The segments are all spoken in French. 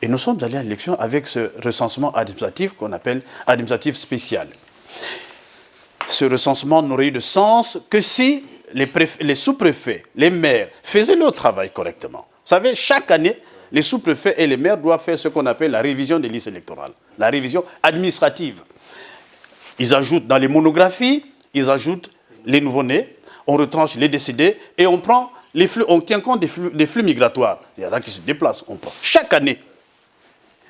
Et nous sommes allés à l'élection avec ce recensement administratif qu'on appelle administratif spécial. Ce recensement n'aurait eu de sens que si les sous-préfets, les maires faisaient leur travail correctement. Vous savez, chaque année, les sous-préfets et les maires doivent faire ce qu'on appelle la révision des listes électorales, la révision administrative. Ils ajoutent dans les monographies, ils ajoutent les nouveau-nés, on retranche les décédés et on prend les flux, on tient compte des flux migratoires. Il y en a qui se déplacent, on prend chaque année.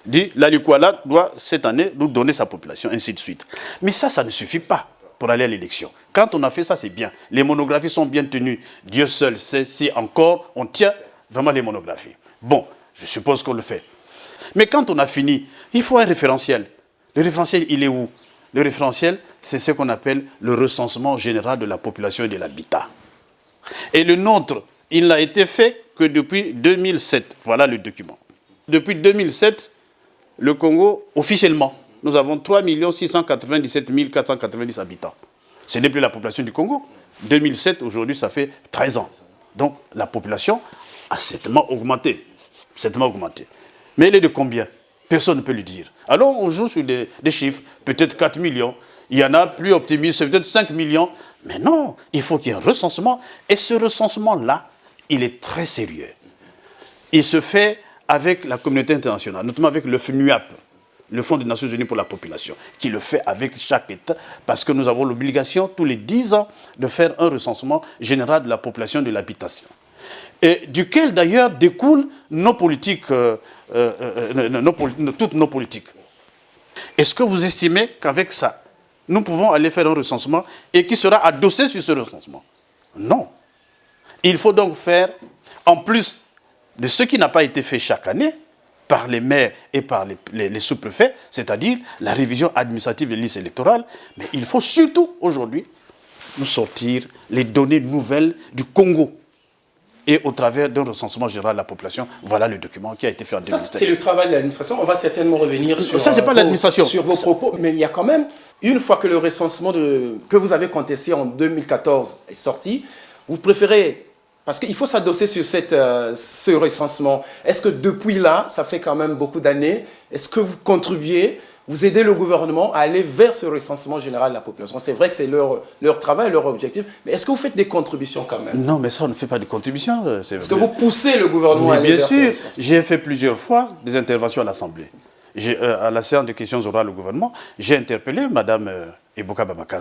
Dit, la Likwala doit cette année nous donner sa population, ainsi de suite. Mais ça ne suffit pas pour aller à l'élection. Quand on a fait ça, c'est bien. Les monographies sont bien tenues. Dieu seul sait si encore on tient vraiment les monographies. Bon, je suppose qu'on le fait. Mais quand on a fini, il faut un référentiel. Le référentiel, il est où? Le référentiel, c'est ce qu'on appelle le recensement général de la population et de l'habitat. Et le nôtre, il n'a été fait que depuis 2007. Voilà le document. Depuis 2007, le Congo, officiellement, nous avons 3 697 490 habitants. Ce n'est plus la population du Congo. 2007, aujourd'hui, ça fait 13 ans. Donc, la population a certainement augmenté. Mais elle est de combien? Personne ne peut le dire. Alors, on joue sur des chiffres, peut-être 4 millions. Il y en a plus optimistes, peut-être 5 millions. Mais non, il faut qu'il y ait un recensement. Et ce recensement-là, il est très sérieux. Il se fait avec la communauté internationale, notamment avec le FNUAP, le Fonds des Nations Unies pour la population, qui le fait avec chaque État, parce que nous avons l'obligation, tous les 10 ans, de faire un recensement général de la population de l'habitation. Et duquel, d'ailleurs, découlent nos politiques, toutes nos politiques. Est-ce que vous estimez qu'avec ça, nous pouvons aller faire un recensement et qui sera adossé sur ce recensement? Non. Il faut donc faire, en plus de ce qui n'a pas été fait chaque année, par les maires et par les sous-préfets, c'est-à-dire la révision administrative des listes électorales, mais il faut surtout, aujourd'hui, nous sortir les données nouvelles du Congo. Et au travers d'un recensement général de la population, voilà le document qui a été fait en 2017. Ça, c'est le travail de l'administration. On va certainement revenir sur, ça, c'est pas l'administration. Sur vos propos. Mais il y a quand même, une fois que le recensement que vous avez contesté en 2014 est sorti, vous préférez... Parce qu'il faut s'adosser sur ce recensement. Est-ce que depuis là, ça fait quand même beaucoup d'années, est-ce que vous contribuez, vous aidez le gouvernement à aller vers ce recensement général de la population? C'est vrai que c'est leur travail, leur objectif, mais est-ce que vous faites des contributions quand même? Non, mais ça, on ne fait pas de contributions. Est-ce que vous poussez le gouvernement à aller vers ce recensement? Bien sûr, j'ai fait plusieurs fois des interventions à l'Assemblée. À la séance de questions orales au gouvernement, j'ai interpellé Mme Eboka Bamakaz